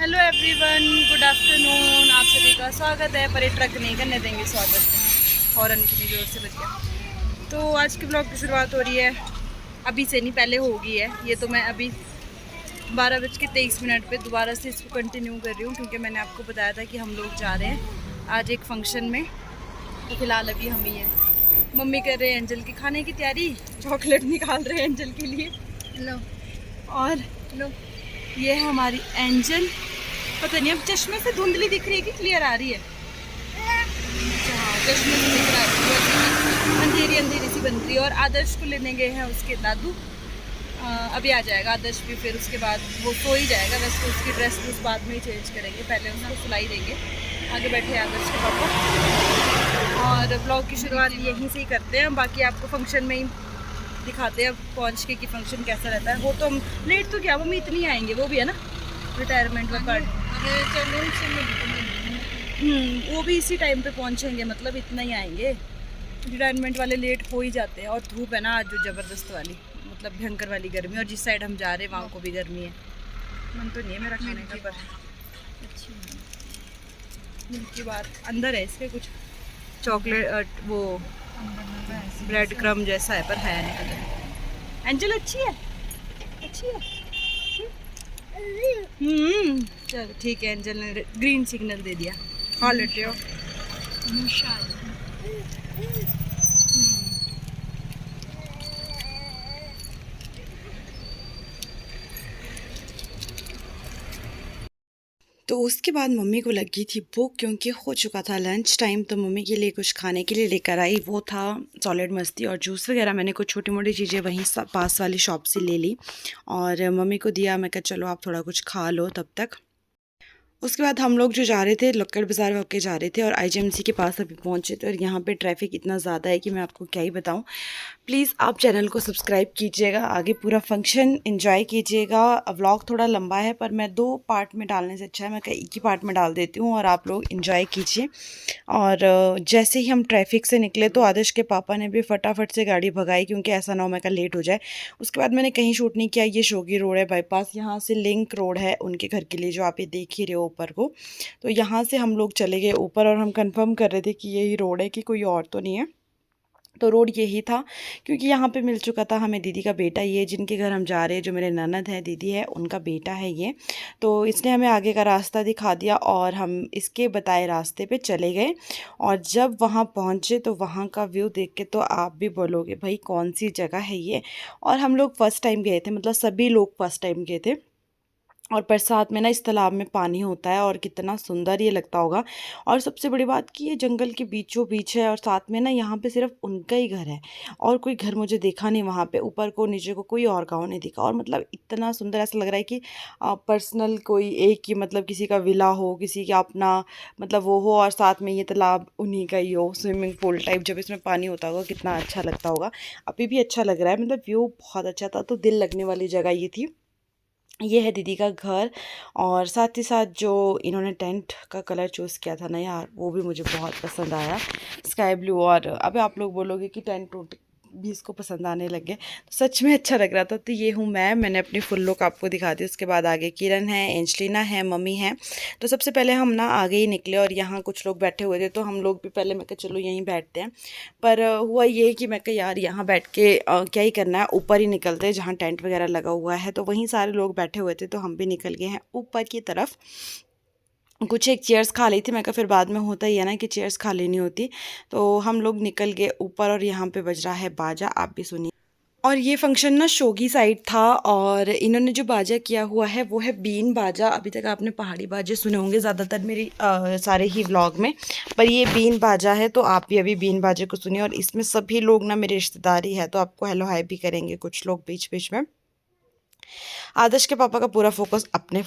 Hello everyone, good afternoon. आप सभी का स्वागत है, पर ये ट्रक नहीं करने देंगे स्वागत। हॉर्न इतनी ज़ोर से बज गया। तो आज के ब्लॉग की शुरुआत हो रही है, अभी से नहीं पहले होगी है। ये तो मैं अभी 12:23 पे दोबारा से इसको कंटिन्यू कर रही हूँ, क्योंकि मैंने आपको बताया था कि हम लोग जा रहे हैं आज एक फंक्शन में। तो फिलहाल अभी हम ही हैं। मम्मी कर रहे हैं एंजल की खाने की तैयारी, चॉकलेट निकाल रहे हैं एंजल के लिए। लो, और लो, ये है हमारी एंजल। पता नहीं अब चश्मे से धुंधली दिख रही है कि क्लियर आ रही है। हाँ, चश्मे से दिख रहा है, अंधेरी अंधेरी सी बन रही है। और आदर्श को लेने गए हैं उसके दादू। अभी आ जाएगा आदर्श भी, फिर उसके बाद वो सो ही जाएगा। वैसे तो उसकी ड्रेस उस बाद में ही चेंज करेंगे, पहले उसको सिलाई देंगे। आगे बैठे आदर्श के पापा। और ब्लॉग की शुरुआत यहीं से ही करते हैं, बाकी आपको फंक्शन में ही दिखाते हैं पहुँच के कि फंक्शन कैसा रहता है। वो तो हम लेट तो क्या, मम्मी इतनी आएंगे, वो भी है ना रिटायरमेंट में कार्ड। वो भी इसी टाइम पे पहुंचेंगे, मतलब इतना ही आएंगे। रिटायरमेंट वाले लेट हो ही जाते हैं। और धूप है ना आज जो ज़बरदस्त वाली, मतलब भयंकर वाली गर्मी। और जिस साइड हम जा रहे हैं वहाँ को भी गर्मी है। मन तो नहीं है मेरा खाने का, पर अच्छी की बात अंदर है इसके कुछ चॉकलेट, वो ब्रेड क्रम जैसा है, पर है नहीं। एंजल अच्छी है, अच्छी है। चलो ठीक है, एंजल ने ग्रीन सिग्नल दे दिया। खा लेते हो। तो उसके बाद मम्मी को लगी थी भूख, क्योंकि हो चुका था लंच टाइम। तो मम्मी के लिए कुछ खाने के लिए लेकर आई। वो था सॉलिड मस्ती और जूस वगैरह। मैंने कुछ छोटी मोटी चीज़ें वहीं पास वाली शॉप से ले ली और मम्मी को दिया। मैं कहा चलो आप थोड़ा कुछ खा लो तब तक। उसके बाद हम लोग जो जा रहे थे लक्कड़ बाज़ार होके जा रहे थे और आईजीएमसी के पास अभी पहुंचे थे। और यहाँ पे ट्रैफिक इतना ज़्यादा है कि मैं आपको क्या ही बताऊं। प्लीज़ आप चैनल को सब्सक्राइब कीजिएगा, आगे पूरा फंक्शन एंजॉय कीजिएगा। व्लॉग थोड़ा लंबा है, पर मैं 2 पार्ट में डालने से अच्छा है मैं एक ही पार्ट में डाल देती हूँ और आप लोग एंजॉय कीजिए। और जैसे ही हम ट्रैफिक से निकले तो आदर्श के पापा ने भी फटाफट से गाड़ी भगाई, क्योंकि ऐसा ना हो मैं का लेट हो जाए। उसके बाद मैंने कहीं शूट नहीं किया। ये शोगी रोड है बाईपास, यहाँ से लिंक रोड है उनके घर के लिए, जो आप ये देख ही रहे हो ऊपर को। तो यहाँ से हम लोग चले गए ऊपर और हम कंफर्म कर रहे थे कि यही रोड है, कि कोई और तो नहीं है। तो रोड यही था, क्योंकि यहाँ पे मिल चुका था हमें दीदी का बेटा। ये जिनके घर हम जा रहे हैं, जो मेरे ननद है दीदी है, उनका बेटा है ये। तो इसने हमें आगे का रास्ता दिखा दिया और हम इसके बताए रास्ते पे चले गए। और जब वहाँ पहुँचे तो वहाँ का व्यू देख के तो आप भी बोलोगे भाई कौन सी जगह है ये। और हम लोग फ़र्स्ट टाइम गए थे, मतलब सभी लोग फ़र्स्ट टाइम गए थे। और बरसात में ना इस तालाब में पानी होता है और कितना सुंदर ये लगता होगा। और सबसे बड़ी बात कि ये जंगल के बीचों बीच है और साथ में ना यहाँ पे सिर्फ उनका ही घर है और कोई घर मुझे देखा नहीं वहाँ पे। ऊपर को नीचे को कोई और गाँव नहीं दिखा। और मतलब इतना सुंदर ऐसा लग रहा है कि पर्सनल कोई एक ही, मतलब किसी का विला हो, किसी का अपना मतलब वो हो, और साथ में ये तालाब उन्हीं का ही हो, स्विमिंग पूल टाइप। जब इसमें पानी होता होगा कितना अच्छा लगता होगा। अभी भी अच्छा लग रहा है, मतलब व्यू बहुत अच्छा था। तो दिल लगने वाली जगह ये थी। ये है दीदी का घर। और साथ ही साथ जो इन्होंने टेंट का कलर चूज़ किया था ना यार, वो भी मुझे बहुत पसंद आया, स्काई ब्लू। और अब आप लोग बोलोगे कि टेंट भी इसको पसंद आने लगे, तो सच में अच्छा लग रहा था। तो ये हूँ मैंने अपनी फुल लुक आपको दिखा दी। उसके बाद आगे किरण है, एंजलिना है, मम्मी है। तो सबसे पहले हम ना आगे ही निकले और यहाँ कुछ लोग बैठे हुए थे, तो हम लोग भी पहले मैं कहा चलो यहीं बैठते हैं। पर हुआ ये कि मैं कहा यार यहाँ बैठ के क्या ही करना है, ऊपर ही निकलते हैं जहाँ टेंट वगैरह लगा हुआ है। तो वहीं सारे लोग बैठे हुए थे, तो हम भी निकल गए हैं ऊपर की तरफ। कुछ एक चेयर्स खा ली थी मैं कहा, फिर बाद में होता ही है ना कि चेयर्स खा लेनी होती। तो हम लोग निकल गए ऊपर और यहाँ पे बज रहा है बाजा, आप भी सुनिए। और ये फंक्शन ना शोगी साइड था और इन्होंने जो बाजा किया हुआ है वो है बीन बाजा। अभी तक आपने पहाड़ी बाजे सुने होंगे ज़्यादातर मेरी सारे ही व्लॉग में, पर ये बीन बाजा है। तो आप भी अभी बीन बाजे को सुनिए। और इसमें सभी लोग ना मेरे रिश्तेदारी है, तो आपको हेलो हाय भी करेंगे कुछ लोग बीच बीच में। आदर्श के पापा का पूरा फोकस अपने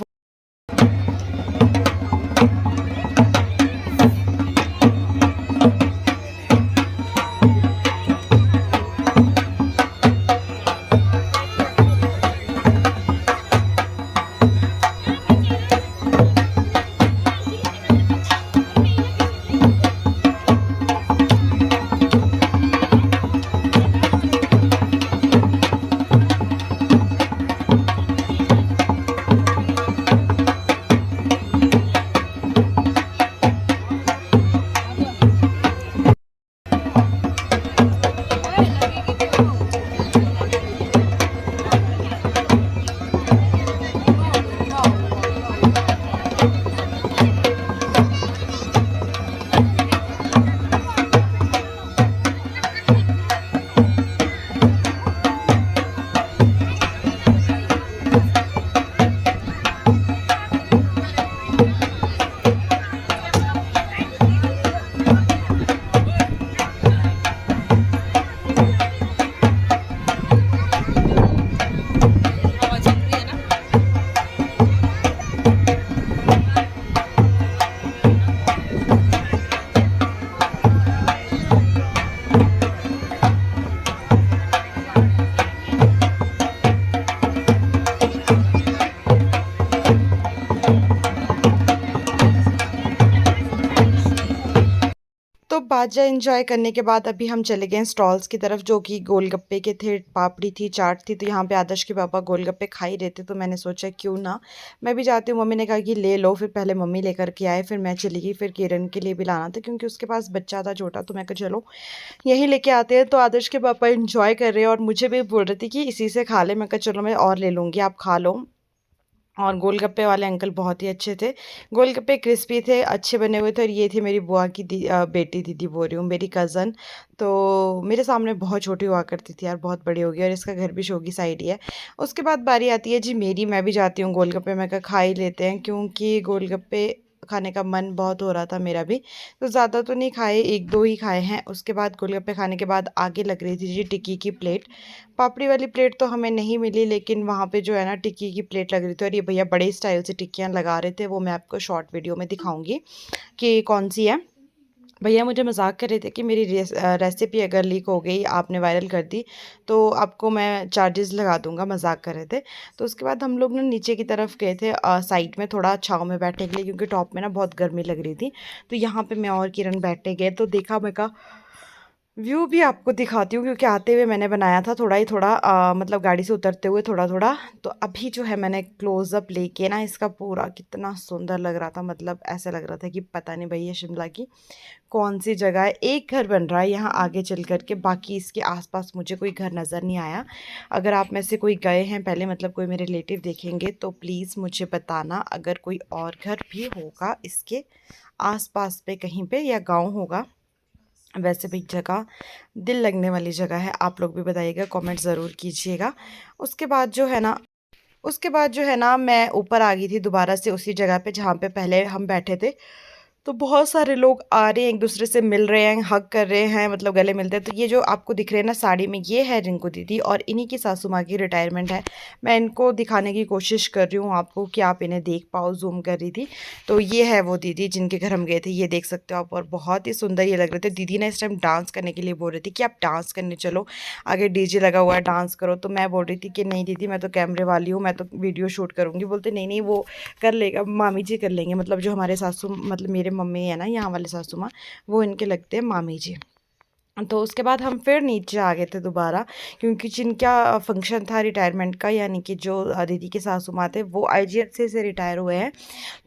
खाजा एंजॉय करने के बाद अभी हम चले गए स्टॉल्स की तरफ, जो कि गोलगप्पे के थे, पापड़ी थी, चाट थी। तो यहाँ पे आदर्श के पापा गोलगप्पे खा ही रहे थे, तो मैंने सोचा क्यों ना मैं भी जाती हूँ। मम्मी ने कहा कि ले लो, फिर पहले मम्मी लेकर के आए, फिर मैं चली गई। फिर किरण के लिए भी लाना था क्योंकि उसके पास बच्चा था छोटा, तो मैं कहा चलो यहीं लेके आते हैं। तो आदर्श के पापा इंजॉय कर रहे हैं और मुझे भी बोल रही थी कि इसी से खा ले। मैं कहा चलो मैं और ले लूँगी, आप खा लो। और गोलगप्पे वाले अंकल बहुत ही अच्छे थे, गोलगप्पे क्रिस्पी थे, अच्छे बने हुए थे। और ये थी मेरी बुआ की बेटी, दीदी बोल रही हूँ, मेरी कज़न। तो मेरे सामने बहुत छोटी हुआ करती थी यार, बहुत बड़ी हो गई, और इसका घर भी शोगी साइड ही है। उसके बाद बारी आती है जी मेरी, मैं भी जाती हूँ गोलगप्पे। मैं कहा खा ही लेते हैं, क्योंकि गोलगप्पे खाने का मन बहुत हो रहा था मेरा भी। तो ज़्यादा तो नहीं खाए, एक दो ही खाए हैं। उसके बाद गोलगप्पे खाने के बाद आगे लग रही थी जी टिक्की की प्लेट। पापड़ी वाली प्लेट तो हमें नहीं मिली, लेकिन वहाँ पे जो है ना टिक्की की प्लेट लग रही थी, और ये भैया बड़े स्टाइल से टिक्कियाँ लगा रहे थे। वो मैं आपको शॉर्ट वीडियो में दिखाऊंगी कि कौन सी है। भैया मुझे मजाक कर रहे थे कि मेरी रेसिपी अगर लीक हो गई, आपने वायरल कर दी, तो आपको मैं चार्जेस लगा दूंगा, मजाक कर रहे थे। तो उसके बाद हम लोग ना नीचे की तरफ गए थे, साइड में थोड़ा छाँव में बैठने के लिए, क्योंकि टॉप में ना बहुत गर्मी लग रही थी। तो यहाँ पे मैं और किरण बैठने गए, तो देखा, मैं कहा व्यू भी आपको दिखाती हूँ, क्योंकि आते हुए मैंने बनाया था थोड़ा ही थोड़ा, मतलब गाड़ी से उतरते हुए थोड़ा थोड़ा। तो अभी जो है मैंने क्लोज़अप लेके ना इसका पूरा, कितना सुंदर लग रहा था, मतलब ऐसा लग रहा था कि पता नहीं भैया शिमला की कौन सी जगह है। एक घर बन रहा है यहाँ आगे चल कर के, बाकी इसके आसपास मुझे कोई घर नज़र नहीं आया। अगर आप में से कोई गए हैं पहले, मतलब कोई मेरे रिलेटिव देखेंगे, तो प्लीज़ मुझे बताना अगर कोई और घर भी होगा इसके आसपास पे कहीं पे, या गांव होगा। वैसे भी जगह दिल लगने वाली जगह है, आप लोग भी बताइएगा, कमेंट ज़रूर कीजिएगा। उसके बाद जो है ना मैं ऊपर आ गई थी दोबारा से उसी जगह पे जहाँ पे पहले हम बैठे थे। तो बहुत सारे लोग आ रहे हैं, एक दूसरे से मिल रहे हैं, हग कर रहे हैं, मतलब गले मिलते हैं। तो ये जो आपको दिख रहे हैं ना साड़ी में, ये है रिंकू दीदी, और इन्हीं की सासू माँ की रिटायरमेंट है। मैं इनको दिखाने की कोशिश कर रही हूँ आपको कि आप इन्हें देख पाओ, जूम कर रही थी। तो ये है वो दीदी जिनके घर हम गए थे, ये देख सकते हो आप, और बहुत ही सुंदर ये लग रहे थे। दीदी ने इस टाइम डांस करने के लिए बोल रही थी कि आप डांस करने चलो, आगे डीजे लगा हुआ है, डांस करो। तो मैं बोल रही थी कि नहीं दीदी, मैं तो कैमरे वाली हूँ, मैं तो वीडियो शूट करूँगी। बोलते नहीं नहीं, वो कर लेगा, मामी जी कर लेंगे, मतलब जो हमारे सासू, मतलब मेरे मम्मी है ना यहाँ वाले सासू माँ, वो इनके लगते हैं मामी जी। तो उसके बाद हम फिर नीचे आ गए थे दोबारा, क्योंकि जिनका फंक्शन था रिटायरमेंट का, यानी कि जो दीदी के सासू माँ थे, वो IGFC से रिटायर हुए हैं।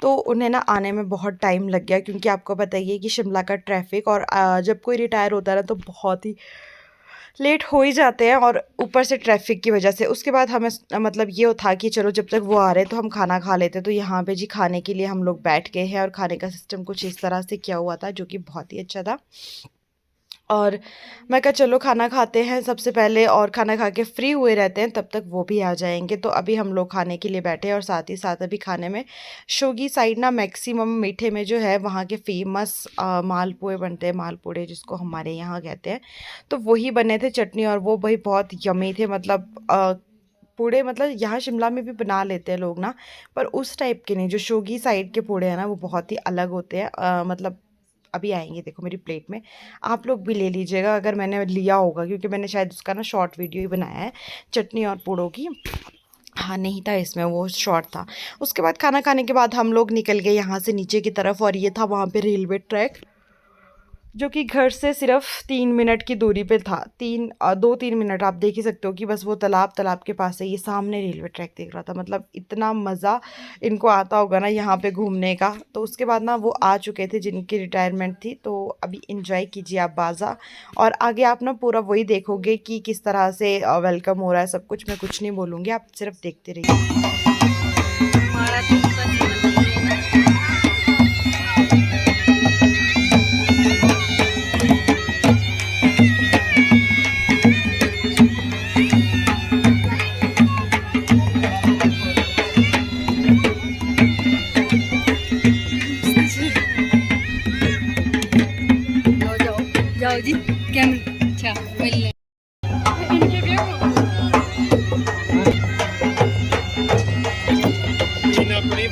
तो उन्हें ना आने में बहुत टाइम लग गया, क्योंकि आपको बताइए कि शिमला का ट्रैफिक, और जब कोई रिटायर होता है ना तो बहुत ही लेट हो ही जाते हैं, और ऊपर से ट्रैफिक की वजह से। उसके बाद हमें मतलब ये था कि चलो जब तक वो आ रहे तो हम खाना खा लेते। तो यहाँ पे जी खाने के लिए हम लोग बैठ गए हैं, और खाने का सिस्टम कुछ इस तरह से किया हुआ था, जो कि बहुत ही अच्छा था। और मैं कहा चलो खाना खाते हैं सबसे पहले, और खाना खा के फ्री हुए रहते हैं, तब तक वो भी आ जाएंगे। तो अभी हम लोग खाने के लिए बैठे हैं, और साथ ही साथ अभी खाने में शोगी साइड ना मैक्सिमम मीठे में जो है वहाँ के फेमस मालपुए बनते हैं, मालपुड़े जिसको हमारे यहाँ कहते हैं। तो वही बने थे, चटनी, और वो भाई बहुत यमी थे, मतलब पूड़े, मतलब यहाँ शिमला में भी बना लेते हैं लोग ना, पर उस टाइप के नहीं। जो शोगी साइड के पूड़े हैं ना, वो बहुत ही अलग होते हैं। मतलब अभी आएंगे, देखो मेरी प्लेट में, आप लोग भी ले लीजिएगा अगर मैंने लिया होगा, क्योंकि मैंने शायद उसका ना शॉर्ट वीडियो ही बनाया है चटनी और पूड़ों की। हाँ नहीं था इसमें, वो शॉर्ट था। उसके बाद खाना खाने के बाद हम लोग निकल गए यहाँ से नीचे की तरफ, और ये था वहाँ पे रेलवे ट्रैक, जो कि घर से सिर्फ 3 मिनट की दूरी पे था। 2-3 मिनट आप देख ही सकते हो कि बस वो तालाब के पास है, ये सामने रेलवे ट्रैक देख रहा था। मतलब इतना मज़ा इनको आता होगा ना यहाँ पे घूमने का। तो उसके बाद ना वो आ चुके थे जिनकी रिटायरमेंट थी, तो अभी इंजॉय कीजिए आप बाज़ा, और आगे आप ना पूरा वही देखोगे कि किस तरह से वेलकम हो रहा है सब कुछ। मैं कुछ नहीं बोलूँगी, आप सिर्फ देखते रहिए। जाओ जी, कैमरा, अच्छा मिलने अपनी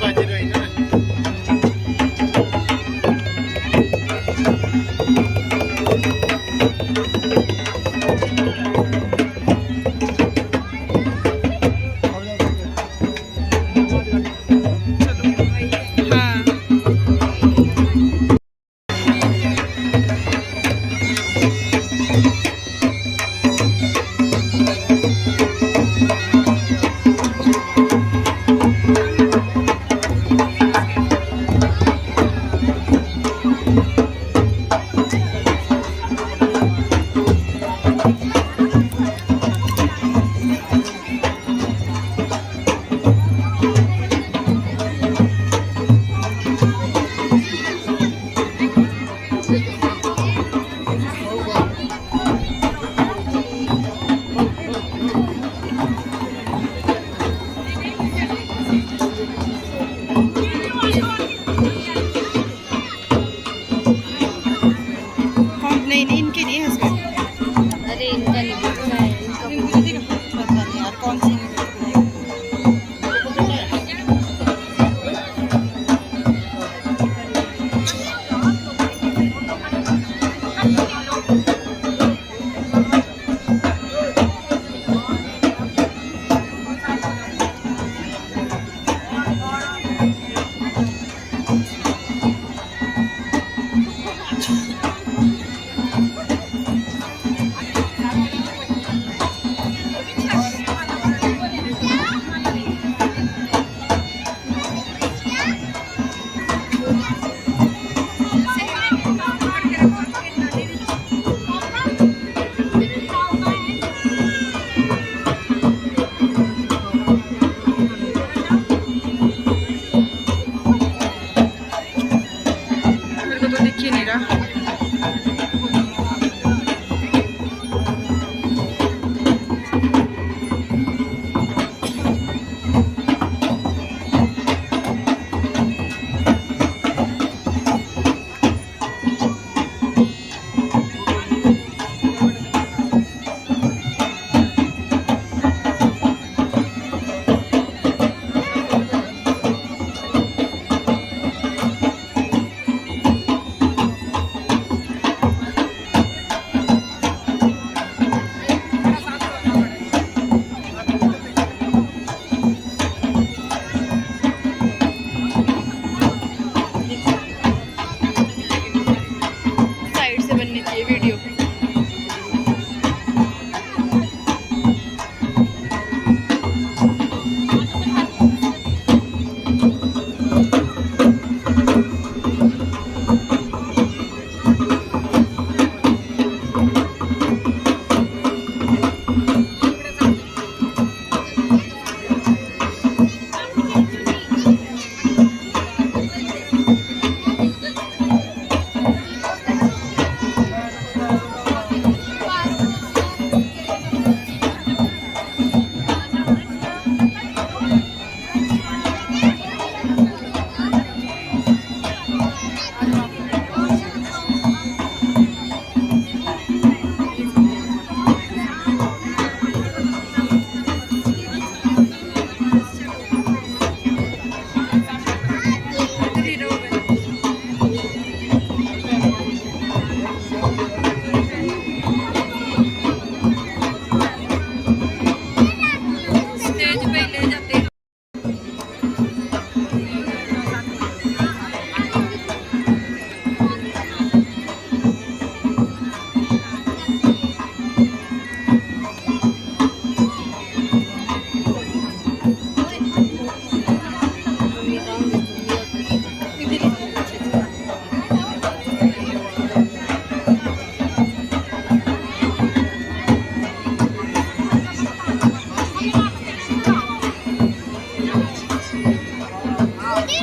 ये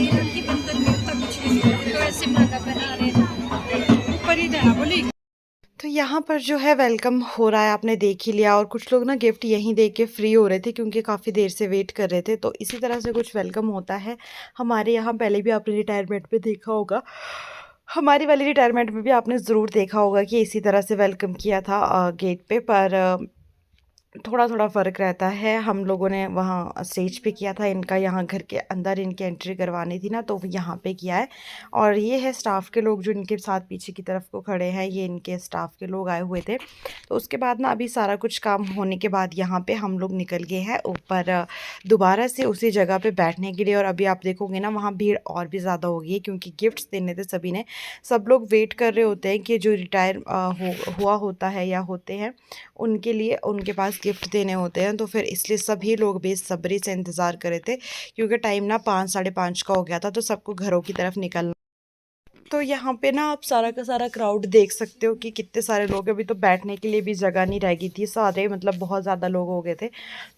राखी बंधन में तो कुछ नहीं तो ऐसे माला बना रहे हैं ऊपर ही जाना बोली। तो यहाँ पर जो है वेलकम हो रहा है, आपने देख ही लिया। और कुछ लोग ना गिफ्ट यहीं दे के फ्री हो रहे थे क्योंकि काफ़ी देर से वेट कर रहे थे। तो इसी तरह से कुछ वेलकम होता है हमारे यहाँ। पहले भी आपने रिटायरमेंट में देखा होगा, हमारी वाली रिटायरमेंट में भी आपने ज़रूर देखा होगा कि इसी तरह से वेलकम किया था गेट पे। पर थोड़ा थोड़ा फ़र्क रहता है। हम लोगों ने वहाँ स्टेज पे किया था, इनका यहाँ घर के अंदर इनकी एंट्री करवानी थी ना, तो यहाँ पे किया है। और ये है स्टाफ के लोग जो इनके साथ पीछे की तरफ को खड़े हैं, ये इनके स्टाफ के लोग आए हुए थे। तो उसके बाद ना अभी सारा कुछ काम होने के बाद यहाँ पे हम लोग निकल गए हैं ऊपर दोबारा से उसी जगह पे बैठने के लिए। और अभी आप देखोगे ना वहाँ भीड़ और भी ज़्यादा हो गई है क्योंकि गिफ्ट्स देने थे सभी ने। सब लोग वेट कर रहे होते हैं कि जो रिटायर हुआ होता है या होते हैं उनके लिए उनके पास गिफ्ट देने होते हैं। तो फिर इसलिए सभी लोग बेसब्री से इंतज़ार कर रहे थे क्योंकि टाइम ना 5 साढ़े 5 का हो गया था, तो सबको घरों की तरफ निकलना। तो यहाँ पे ना आप सारा का सारा क्राउड देख सकते हो कि कितने सारे लोग हैं। अभी तो बैठने के लिए भी जगह नहीं रह गई थी, सारे मतलब बहुत ज़्यादा लोग हो गए थे।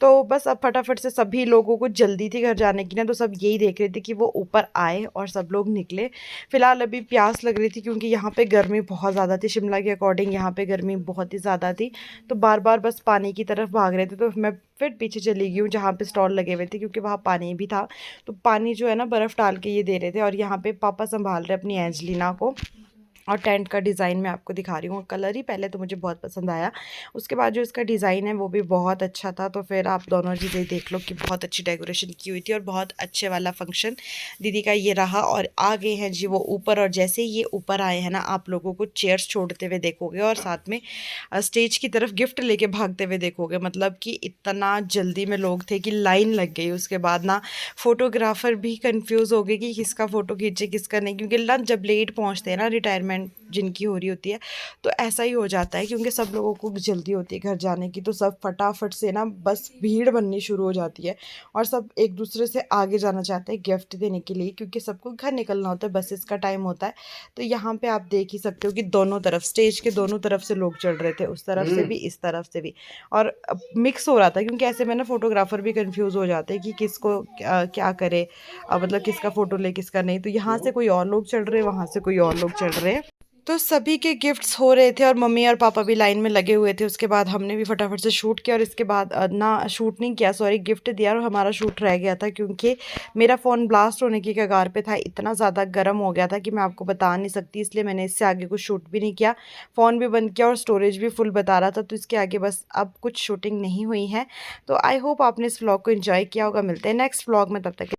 तो बस अब फटाफट से सभी लोगों को जल्दी थी घर जाने की ना, तो सब यही देख रहे थे कि वो ऊपर आए और सब लोग निकले। फ़िलहाल अभी प्यास लग रही थी क्योंकि यहाँ पे गर्मी बहुत ज़्यादा थी। शिमला के अकॉर्डिंग यहाँ पे गर्मी बहुत ही ज़्यादा थी, तो बार बार बस पानी की तरफ भाग रहे थे। तो मैं फिर पीछे चली गई हूँ जहाँ पे स्टॉल लगे हुए थे क्योंकि वहाँ पानी भी था। तो पानी जो है ना बर्फ़ डाल के ये दे रहे थे। और यहाँ पे पापा संभाल रहे अपनी एंजलिना को। और टेंट का डिज़ाइन मैं आपको दिखा रही हूँ। कलर ही पहले तो मुझे बहुत पसंद आया, उसके बाद जो इसका डिज़ाइन है वो भी बहुत अच्छा था। तो फिर आप दोनों चीज़ें देख लो कि बहुत अच्छी डेकोरेशन की हुई थी और बहुत अच्छे वाला फंक्शन दीदी का ये रहा। और आ गए हैं जी वो ऊपर, और जैसे ही ये ऊपर आए हैं ना आप लोगों को चेयर्स छोड़ते हुए देखोगे और साथ में स्टेज की तरफ गिफ्ट लेके भागते हुए देखोगे। मतलब कि इतना जल्दी में लोग थे कि लाइन लग गई। उसके बाद ना फोटोग्राफर भी कंफ्यूज हो गए कि किसका फ़ोटो खींचे किसका नहीं, क्योंकि ना जब लेट पहुंचते हैं ना रिटायरमेंट जिनकी हो रही होती है तो ऐसा ही हो जाता है क्योंकि सब लोगों को जल्दी होती है घर जाने की। तो सब फटाफट से ना बस भीड़ बननी शुरू हो जाती है और सब एक दूसरे से आगे जाना चाहते हैं गिफ्ट देने के लिए क्योंकि सबको घर निकलना होता है, बसेस का टाइम होता है। तो यहाँ पे आप देख ही सकते हो कि दोनों तरफ स्टेज के दोनों तरफ से लोग चढ़ रहे थे, उस तरफ से भी इस तरफ से भी। और मिक्स हो रहा था क्योंकि ऐसे में ना फोटोग्राफर भी कंफ्यूज हो जाते हैं कि किसको क्या करे, मतलब किसका फ़ोटो ले किसका नहीं। तो यहाँ से कोई और लोग चढ़ रहे हैं, वहाँ से कोई और लोग चढ़ रहे हैं। तो सभी के गिफ्ट्स हो रहे थे और मम्मी और पापा भी लाइन में लगे हुए थे। उसके बाद हमने भी फटाफट से शूट किया और इसके बाद ना शूट नहीं किया, सॉरी गिफ्ट दिया और हमारा शूट रह गया था क्योंकि मेरा फ़ोन ब्लास्ट होने की कगार पे था। इतना ज़्यादा गर्म हो गया था कि मैं आपको बता नहीं सकती, इसलिए मैंने इससे आगे कुछ शूट भी नहीं किया। फ़ोन भी बंद किया और स्टोरेज भी फुल बता रहा था, तो इसके आगे बस अब कुछ शूटिंग नहीं हुई है। तो आई होप आपने इस व्लॉग को एंजॉय किया होगा। मिलते हैं नेक्स्ट व्लॉग में, तब तक